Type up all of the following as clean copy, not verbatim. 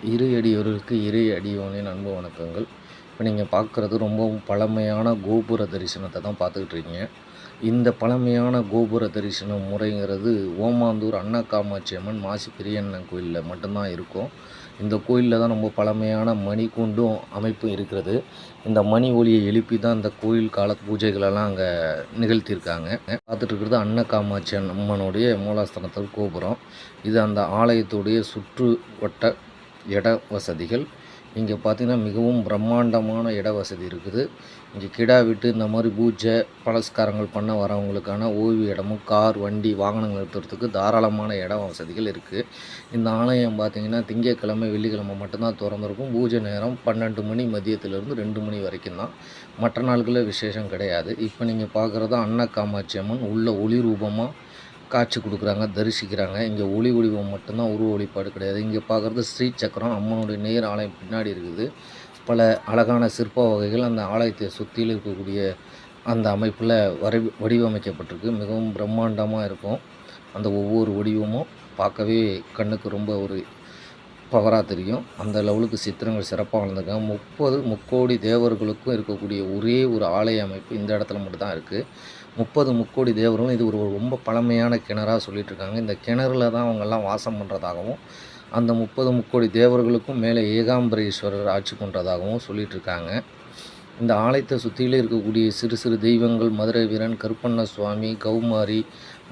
இரு அடியோருக்கு இரு அடியோனின் அன்பு வணக்கங்கள். இப்போ நீங்கள் பார்க்குறது ரொம்பவும் பழமையான கோபுர தரிசனத்தை தான் பார்த்துக்கிட்டு இருக்கீங்க. இந்த பழமையான கோபுர தரிசன முறைங்கிறது ஓமாந்தூர் அன்ன காமாட்சி அம்மன் மாசி பெரியண்ணன் கோயிலில் மட்டும்தான் இருக்கும். இந்த கோயிலில் தான் ரொம்ப பழமையான மணி கூண்டும் அமைப்பும் இருக்கிறது. இந்த மணி ஒலியை எழுப்பி தான் இந்த கோயில் கால பூஜைகளெல்லாம் அங்கே நிகழ்த்தியிருக்காங்க. பார்த்துட்டு இருக்கிறது அன்ன காமாட்சி அம்மனுடைய மூலஸ்தானத்தில் கோபுரம். இது அந்த ஆலயத்துடைய சுற்று வட்ட இட வசதிகள். இங்கே பார்த்திங்கன்னா மிகவும் பிரம்மாண்டமான இட வசதி இருக்குது. இங்கே கிடா விட்டு இந்த மாதிரி பூஜை பலஸ்காரங்கள் பண்ண வரவங்களுக்கான ஓய்வு இடமும் கார் வண்டி வாகனங்கள் நிறுத்துறதுக்கு தாராளமான இட வசதிகள் இருக்குது. இந்த ஆலயம் பார்த்திங்கன்னா திங்கட்கிழமை வெள்ளிக்கிழமை மட்டும்தான் திறந்துருக்கும். பூஜை நேரம் 12 மணி மதியத்திலேருந்து 2 மணி வரைக்கும் தான். மற்ற நாட்களில் விசேஷம் கிடையாது. இப்போ நீங்கள் பார்க்குறது அன்ன காமாட்சி அம்மன் உள்ள ஒளி ரூபமாக காட்சி கொடுக்குறாங்க, தரிசிக்கிறாங்க. இங்கே ஒளி வடிவம் மட்டும்தான், உருவ வழிபாடு கிடையாது. இங்கே பார்க்குறது ஸ்ரீ சக்கரம் அம்மனுடைய நேர் ஆலயம் பின்னாடி இருக்குது. பல அழகான சிற்ப வகைகள் அந்த ஆலயத்தை சுற்றியில் இருக்கக்கூடிய அந்த அமைப்பில் வடிவமைக்கப்பட்டிருக்கு. மிகவும் பிரம்மாண்டமாக இருக்கும். அந்த ஒவ்வொரு வடிவமும் பார்க்கவே கண்ணுக்கு ரொம்ப ஒரு பவராக தெரியும். அந்த லெவலுக்கு சித்திரங்கள் சிறப்பாக வளர்ந்துருக்காங்க. 30 முக்கோடி தேவர்களுக்கும் இருக்கக்கூடிய ஒரே ஒரு ஆலய அமைப்பு இந்த இடத்துல மட்டும்தான் இருக்குது. 30 முக்கோடி தேவர்களும் இது ஒரு ரொம்ப பழமையான கிணறாக சொல்லிகிட்டு இருக்காங்க. இந்த கிணறுல தான் அவங்கெல்லாம் வாசம் பண்ணுறதாகவும் அந்த 30 முக்கோடி தேவர்களுக்கும் மேலே ஏகாம்பரேஸ்வரர் ஆட்சி பண்ணுறதாகவும் சொல்லிகிட்டு இருக்காங்க. இந்த ஆலயத்தை சுற்றிலே இருக்கக்கூடிய சிறு சிறு தெய்வங்கள் மதுரை வீரன், கருப்பண்ண சுவாமி, கௌமாரி,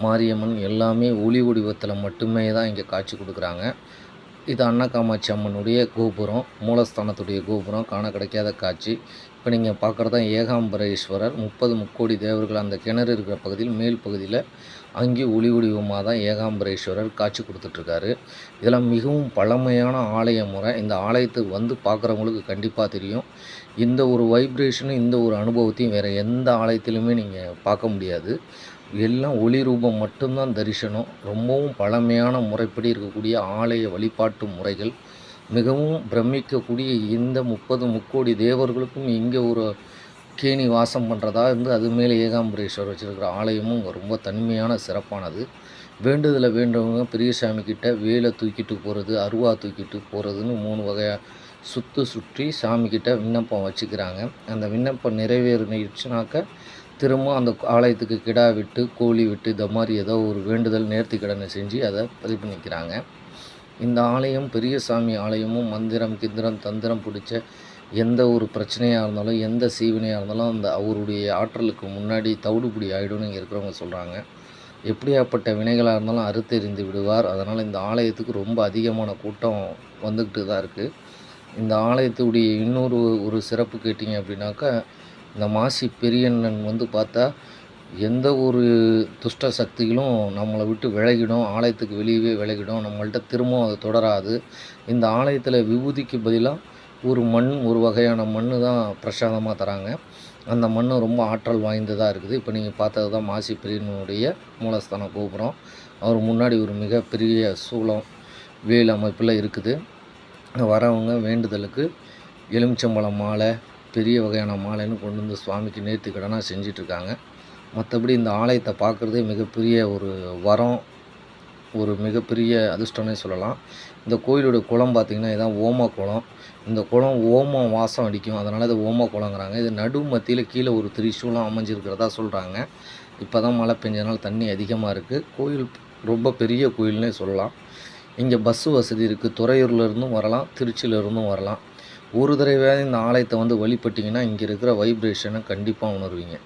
மாரியம்மன் எல்லாமே ஒளி வடிவத்தில் மட்டுமே தான் இங்கே காட்சி கொடுக்குறாங்க. இது அன்ன காமாட்சி அம்மனுடைய கோபுரம், மூலஸ்தானத்துடைய கோபுரம், காண கிடைக்காத காட்சி. இப்போ நீங்கள் பார்க்குறது தான் ஏகாம்பரேஸ்வரர். 30 முக்கோடி தேவர்கள் அந்த கிணறு இருக்கிற பகுதியில் மேல் பகுதியில் அங்கேயும் ஒளி வடிவமாக தான் ஏகாம்பரேஸ்வரர் காட்சி கொடுத்துட்ருக்காரு. இதெல்லாம் மிகவும் பழமையான ஆலய முறை. இந்த ஆலயத்துக்கு வந்து பார்க்குறவங்களுக்கு கண்டிப்பாக தெரியும். இந்த ஒரு வைப்ரேஷனும் இந்த ஒரு அனுபவத்தையும் வேறு எந்த ஆலயத்திலுமே நீங்கள் பார்க்க முடியாது. எல்லாம் ஒளி ரூபம் மட்டும்தான் தரிசனம். ரொம்பவும் பழமையான முறைப்படி இருக்கக்கூடிய ஆலய வழிபாட்டு முறைகள். மிகவும் பிரமிக்கக்கூடிய இந்த 30 முக்கோடி தேவர்களுக்கும் இங்கே ஒரு கேணி வாசம் பண்ணுறதா இருந்து அது மேலே ஏகாம்பரேஸ்வரர் வச்சுருக்கிற ஆலயமும் இங்கே ரொம்ப தனிமையான சிறப்பானது. வேண்டுதலை வேண்டவங்க பெரியசாமி கிட்ட வேலை தூக்கிட்டு போகிறது, அருவா தூக்கிட்டு போகிறதுன்னு 3 வகையாக சுற்றி சாமிக்கிட்ட விண்ணப்பம் வச்சுக்கிறாங்க. அந்த விண்ணப்பம் நிறைவேறிடுச்சுனாக்க திரும்ப அந்த ஆலயத்துக்கு கிடா விட்டு கோழி விட்டு இந்த மாதிரி ஏதோ ஒரு வேண்டுதல் நேர்த்தி கடனை செஞ்சு அதை பதிவு பண்ணிக்கிறாங்க. இந்த ஆலயம் பெரியசாமி ஆலயமும் மந்திரம் கிந்திரம் தந்திரம் பிடிச்ச எந்த ஒரு பிரச்சனையாக இருந்தாலும் எந்த சீவினையாக இருந்தாலும் அந்த அவருடைய ஆற்றலுக்கு முன்னாடி தவிடுபடி ஆகிடும்னு இங்கே இருக்கிறவங்க சொல்கிறாங்க. எப்படியாப்பட்ட வினைகளாக இருந்தாலும் அறுத்தெறிந்து விடுவார். அதனால் இந்த ஆலயத்துக்கு ரொம்ப அதிகமான கூட்டம் வந்துக்கிட்டு தான் இருக்குது. இந்த ஆலயத்துடைய இன்னொரு ஒரு சிறப்பு கேட்டிங்க அப்படின்னாக்கா, இந்த மாசி பெரியண்ணன் வந்து பார்த்தா எந்த ஒரு துஷ்ட சக்திகளும் நம்மளை விட்டு விலகிடும், ஆலயத்துக்கு வெளியவே விலகிடும், நம்மள்ட்ட திரும்பவும் அது தொடராது. இந்த ஆலயத்தில் விபூதிக்கு பதிலாக ஒரு வகையான மண் தான் பிரசாதமாக தராங்க. அந்த மண் ரொம்ப ஆற்றல் வாய்ந்ததாக இருக்குது. இப்போ நீங்கள் பார்த்தது தான் மாசி பெரியண்ணனுடைய மூலஸ்தான கோபுரம். அவர் முன்னாடி ஒரு மிகப்பெரிய சூளம் வேல் அமைப்பில் இருக்குது. வரவங்க வேண்டுதலுக்கு எலுமிச்சம்பழம் மாலை, பெரிய வகையான மாலைன்னு கொண்டு வந்து சுவாமிக்கு நேர்த்தி கடனாக செஞ்சிட்ருக்காங்க. மற்றபடி இந்த ஆலயத்தை பார்க்குறதே மிகப்பெரிய ஒரு வரம், ஒரு மிகப்பெரிய அதிர்ஷ்டம்னே சொல்லலாம். இந்த கோயிலோட குளம் பார்த்திங்கன்னா இதான் ஓம குளம். இந்த குளம் ஓமம் வாசம் அடிக்கும், அதனால் இது ஓம குளங்கிறாங்க. இது நடு மத்தியில் கீழே ஒரு திரிசூலம் அமைஞ்சிருக்கிறதா சொல்கிறாங்க. இப்போ தான் மழை பெஞ்சதுனால தண்ணி அதிகமாக இருக்குது. கோயில் ரொம்ப பெரிய கோயில்னே சொல்லலாம். இங்கே பஸ்ஸு வசதி இருக்குது. துறையூர்லேருந்தும் வரலாம், திருச்சியிலேருந்தும் வரலாம். ஒரு தடவையாவது இந்த ஆலயத்தை வந்து வழிபட்டிங்கன்னா இங்கே இருக்கிற வைப்ரேஷனை கண்டிப்பாக உணர்வீங்க.